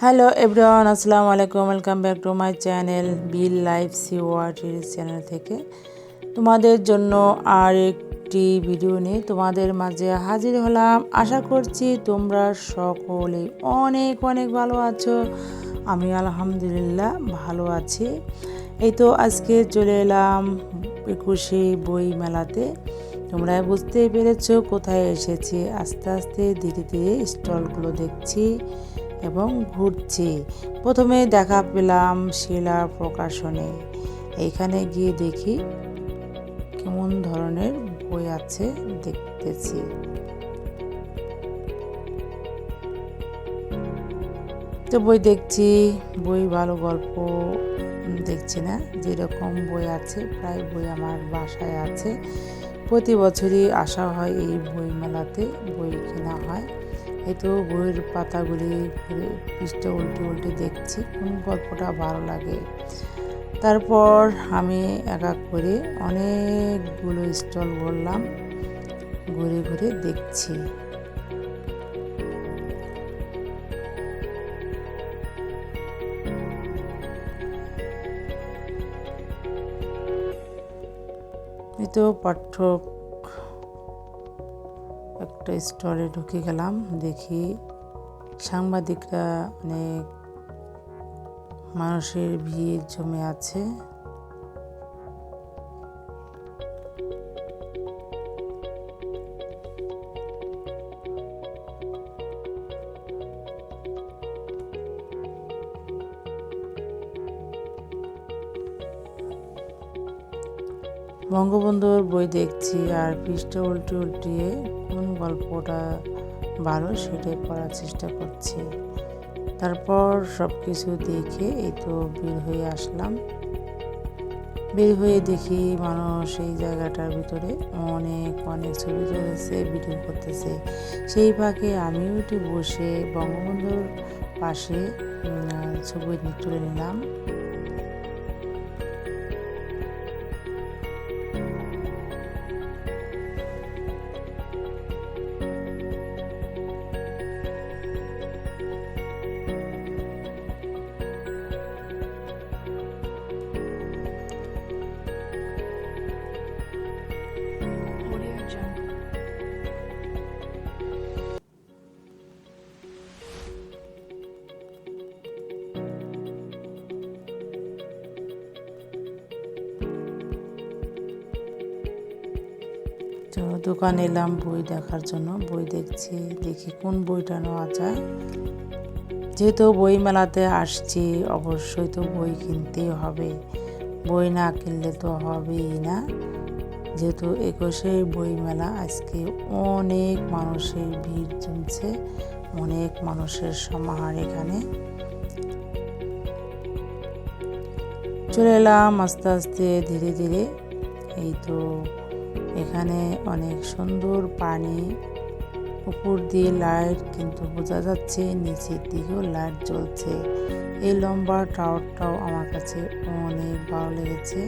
Hello everyone, আসসালামু আলাইকুম। Welcome back to my channel bill life see world channel থেকে তোমাদের জন্য আর একটি ভিডিও নিয়ে তোমাদের মাঝে হাজির হলাম। আশা করছি তোমরা সকলেই অনেক অনেক ভালো আছো। আমি আলহামদুলিল্লাহ ভালো আছি। এই তো আজকে চলে এলাম 21শে বই মেলাতে। তোমরা বুঝতেই পেরেছো কোথায় এসেছি। আস্তে আস্তে ধীরে ধীরে স্টলগুলো দেখছি এবং ঘুরছি। প্রথমে দেখা পেলাম শিলা প্রকাশনে। এইখানে গিয়ে দেখি কেমন ধরনের বই আছে দেখতেছি। তো বই দেখছি, বই ভালো গল্প দেখছি না, যেরকম বই আছে প্রায় বই আমার বাসায় আছে। প্রতি বছরই আসা হয় এই বই মেলাতে, বই কেনা হয়। এই তো বইয়ের পাতাগুলি পৃষ্ঠা উল্টে উল্টে দেখছি কোন গল্পটা ভালো লাগে। তারপর আমি এক এক করে অনেকগুলো স্টল ঘুরলাম, ঘুরে ঘুরে দেখছি। এই তো পাঠক একটা স্টলে ঢুকে গেলাম, দেখি সাংবাদিকরা অনেক মানুষের ভিড় জমে আছে। বঙ্গবন্ধুর বই দেখছি আর পৃষ্ঠা উল্টে উল্টিয়ে কোন গল্পটা ভালো সেটাই পড়ার চেষ্টা করছি। তারপর সব কিছু দেখে এই তো বের হয়ে আসলাম। বের হয়ে দেখি মানুষ এই জায়গাটার ভিতরে অনেক অনেক ছবি তুলতেছে, ভিডিও করতেছে। সেই ফাঁকে আমিও একটু বসে বঙ্গবন্ধুর পাশে ছবি তুলে নিলাম। তো দোকানে এলাম বই দেখার জন্য, বই দেখছি, দেখি কোন বইটা নেওয়া যায়। যেহেতু বই মেলাতে আসছি অবশ্যই তো বই কিনতেই হবে, বই না কিনলে তো হবেই না। যেহেতু 21শে বই মেলা, আজকে অনেক মানুষের ভিড় জমছে, অনেক মানুষের সমাহার এখানে। চলে এলাম আস্তে আস্তে ধীরে ধীরে। এই তো এখানে অনেক সুন্দর পানি, উপর দিয়ে লাইট কিন্তু বোঝা যাচ্ছে, নিচের দিকেও লাইট জ্বলছে। এই লম্বা টাওয়ারটাও আমার কাছে অনেক ভালো লেগেছে।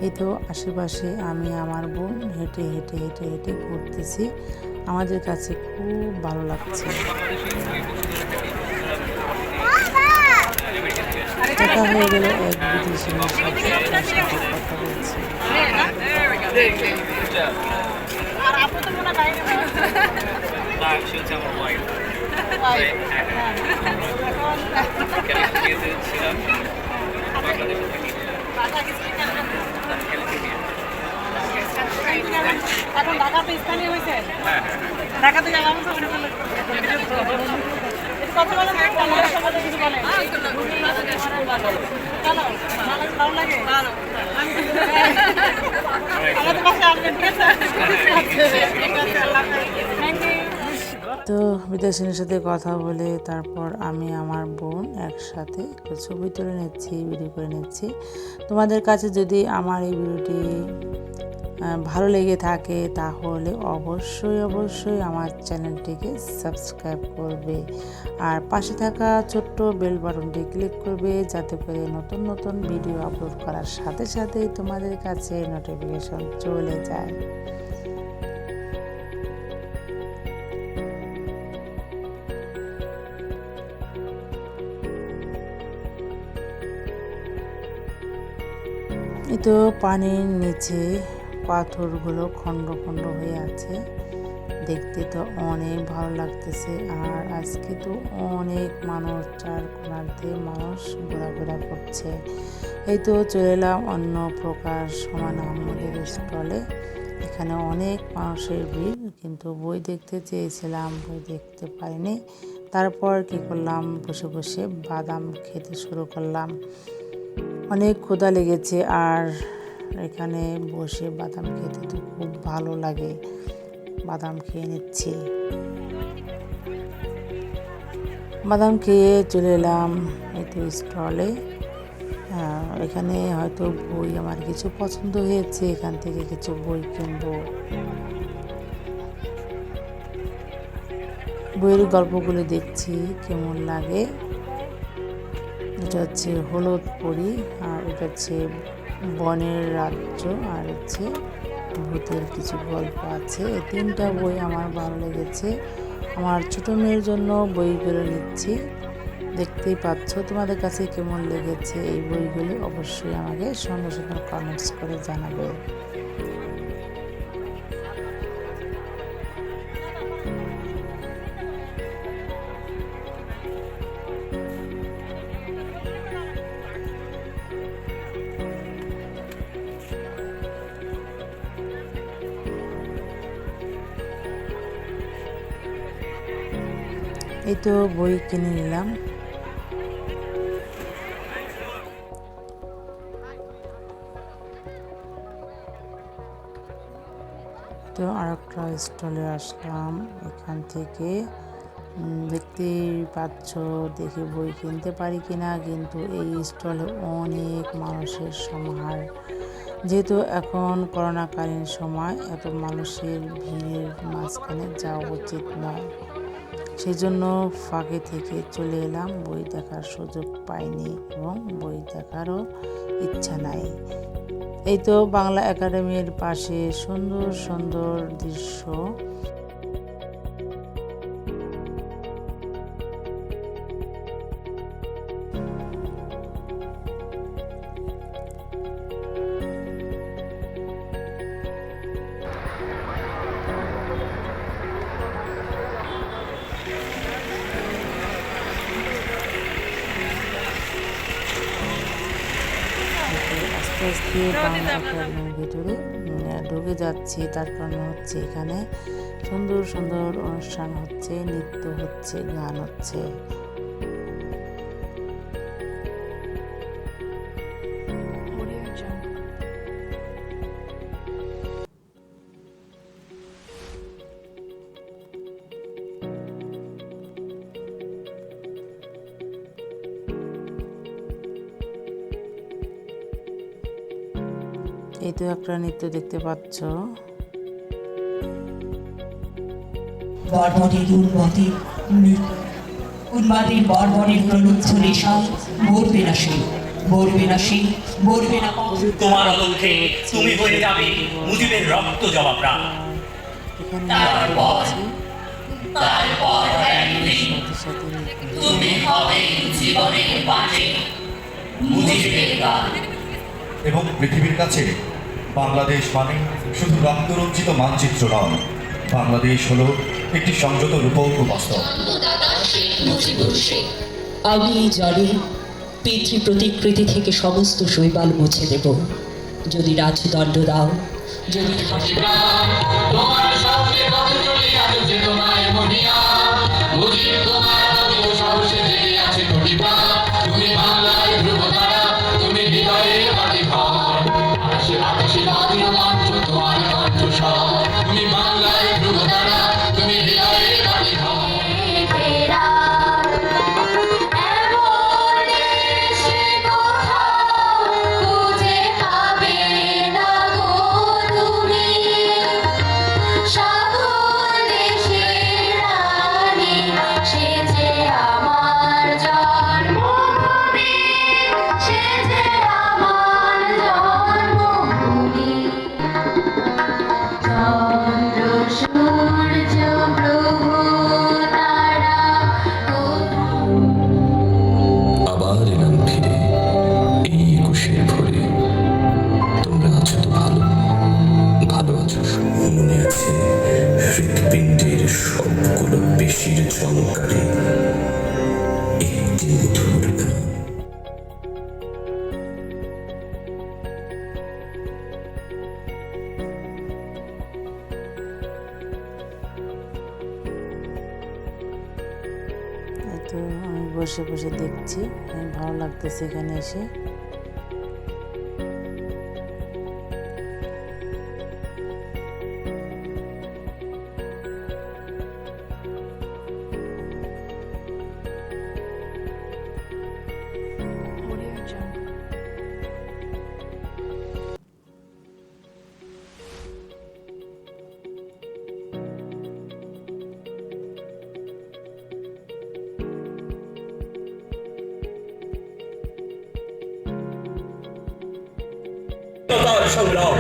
এই তো আশেপাশে আমি আমার বোন হেঁটে হেঁটে হেঁটে হেঁটে ঘুরতেছি, আমাদের কাছে খুব ভালো লাগছে। দেখা হয়ে গেল এক বিদেশির সাথে, তার সাথে কথা বলছি। এখন ঢাকাতে স্থানীয় হয়েছে, ঢাকাতে যাওয়া কত বলে কিছু বলে ভালো লাগে। আমাদের পাশে আসবেন, ঠিক আছে। তো বিদেশিনীর সাথে কথা বলে তারপর আমি আমার বোন একসাথে ছবি তুলে নিচ্ছি, ভিডিও করে নিচ্ছি। তোমাদের কাছে যদি আমার এই ভিডিওটি ভালো লেগে থাকে তাহলে অবশ্যই অবশ্যই আমার চ্যানেলটিকে সাবস্ক্রাইব করবে আর পাশে থাকা ছোট্ট বেল বাটনটি ক্লিক করবে, যাতে করে নতুন নতুন ভিডিও আপলোড করার সাথে সাথে তোমাদের কাছে নোটিফিকেশন চলে যায়। এই তো পানির নিচে পাথরগুলো খণ্ড খণ্ড হয়ে আছে, দেখতে তো অনেক ভালো লাগতেছে। আর আজকে তো অনেক মানুষ, চার কোণাতে মানুষ ঘোরাফেরা করছে। এই তো চলে এলাম অন্য প্রকাশ হুমায়ূন আহমেদের স্টলে। এখানে অনেক মানুষের ভিড়, কিন্তু বই দেখতে চেয়েছিলাম, বই দেখতে পারিনি। তারপর কি করলাম, বসে বসে বাদাম খেতে শুরু করলাম। অনেক ক্ষুধা লেগেছে, আর এখানে বসে বাদাম খেতে তো খুব ভালো লাগে। বাদাম খেয়ে নিচ্ছি। বাদাম খেয়ে চলে এলাম এই তো স্টলে। এখানে হয়তো বই আমার কিছু পছন্দ হয়েছে, এখান থেকে কিছু বই কিনবো। বইয়ের গল্পগুলো দেখছি কেমন লাগে। এটা হচ্ছে হলুদ পরি, আর এটা হচ্ছে বনের রাজ্য, আর হচ্ছে ভূতের কিছু গল্প আছে। এই তিনটা বই আমার ভালো লেগেছে। আমার ছোট মেয়ের জন্য বইগুলো নিচ্ছি। দেখতেই পাচ্ছ, তোমাদের কাছে কেমন লেগেছে এই বইগুলি অবশ্যই আমাকে সুন্দর সুন্দর কমেন্টস করে জানাবে। এই তো বই কিনে নিলাম। তো আরেকটা স্টলে আসলাম। এখান থেকে দেখতেই পাচ্ছ, দেখে বই কিনতে পারি কিনা, কিন্তু এই স্টলে অনেক মানুষের সমাহার। যেহেতু এখন করোনাকালীন সময়, এত মানুষের ভিড়ের মাঝখানে যাওয়া উচিত নয়, সেই জন্য ফাঁকে থেকে চলে এলাম। বই দেখার সুযোগ পাইনি এবং বই দেখারও ইচ্ছা নাই। এই তো বাংলা একাডেমির পাশে সুন্দর সুন্দর দৃশ্য। আস্তে আস্তে বাংলা একাডেমির ভিতরে ঢুকে যাচ্ছি। তার কারণ হচ্ছে এখানে সুন্দর সুন্দর অনুষ্ঠান হচ্ছে, নৃত্য হচ্ছে, গান হচ্ছে। এই তো একটা নৃত্য দেখতে পাচ্ছ। বর্বরের উন্মাদের বর্বরের প্রলুচ্ছলে সব মরবে না সে, মরবে না সে, মরবে না। তোমার অতলকে তুমি হয়ে যাবে মুজিবের রক্ত জবা প্রাণ। তারপর একদিন তুমি হবে জীবনের বাঁচে মুজিবের গান। এবং পৃথিবীর কাছে বাংলাদেশ মানে শুধু রক্তরঞ্জিত মানচিত্র নয়, বাংলাদেশ হলো একটি সংযত রূপক বাস্তব। আমি এই জলে পিতৃ প্রতিকৃতি থেকে সমস্ত শৈবাল মুছে দেব, যদি রাজদণ্ড দাও, যদি তো আমি বসে বসে দেখছি, অনেক ভালো লাগতেছে এখানে এসে। সংগ্রাম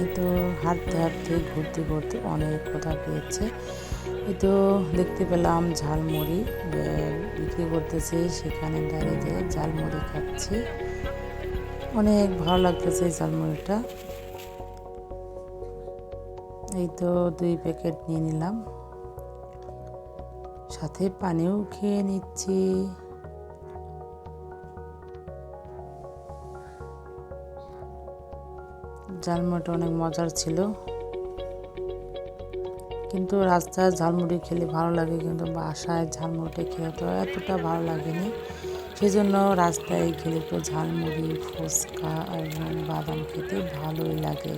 এই তো হাঁটতে হাঁটতে ঘুরতে ঘুরতে অনেক কথা পেয়েছে। এই তো দেখতে পেলাম ঝালমুড়ি বিক্রি করতেছে, সেখানে দাঁড়িয়ে ঝালমুড়ি খাচ্ছি। অনেক ভালো লাগতেছে এই ঝালমুড়িটা। এই তো 2 প্যাকেট নিয়ে নিলাম, সাথে পানিও খেয়ে নিচ্ছি। ঝালমুড়িটা অনেক মজার ছিল, কিন্তু রাস্তায় ঝালমুড়ি খেলে ভালো লাগে, কিন্তু বাসায় ঝালমুড়িটা খেলে তো এতটা ভালো লাগেনি। সেজন্য রাস্তায় খেলে একটু ঝালমুড়ি, ফুচকা এবং বাদাম খেতে ভালোই লাগে।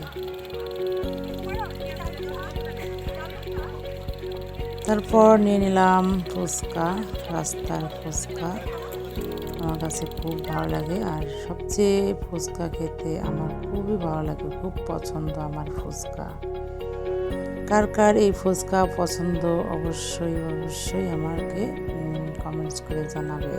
তারপর নিয়ে নিলাম ফুচকা, রাস্তার ফুচকা। আমার কাছে খুব ভালো লাগে, আর সবচেয়ে ফুচকা খেতে আমার খুবই ভালো লাগে, খুব পছন্দ আমার ফুচকা। কার কার এই ফুচকা পছন্দ অবশ্যই অবশ্যই আমাকে কমেন্টস করে জানাবে।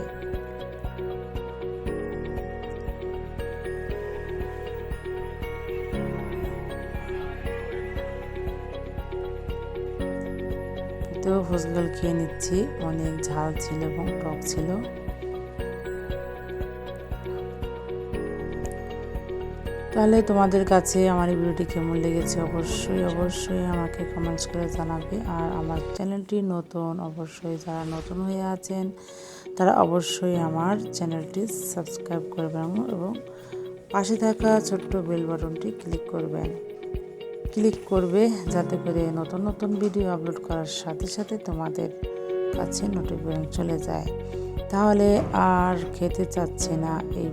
তো ফুচকা খেয়ে নিচ্ছি, অনেক ঝাল ছিল এবং টক ছিল। তাহলে তোমাদের কাছে আমার এই ভিডিওটি কেমন লেগেছে অবশ্যই অবশ্যই আমাকে কমেন্টস করে জানাবে। আর আমার চ্যানেলটি নতুন, অবশ্যই যারা নতুন হয়ে আছেন তারা অবশ্যই আমার চ্যানেলটি সাবস্ক্রাইব করবেন এবং পাশে থাকা ছোট্ট বেল বাটনটি ক্লিক করবে, যাতে করে নতুন নতুন ভিডিও আপলোড করার সাথে সাথে তোমাদের কাছে নোটিফিকেশন চলে যায়। তাহলে আর খেতে চাচ্ছি না এই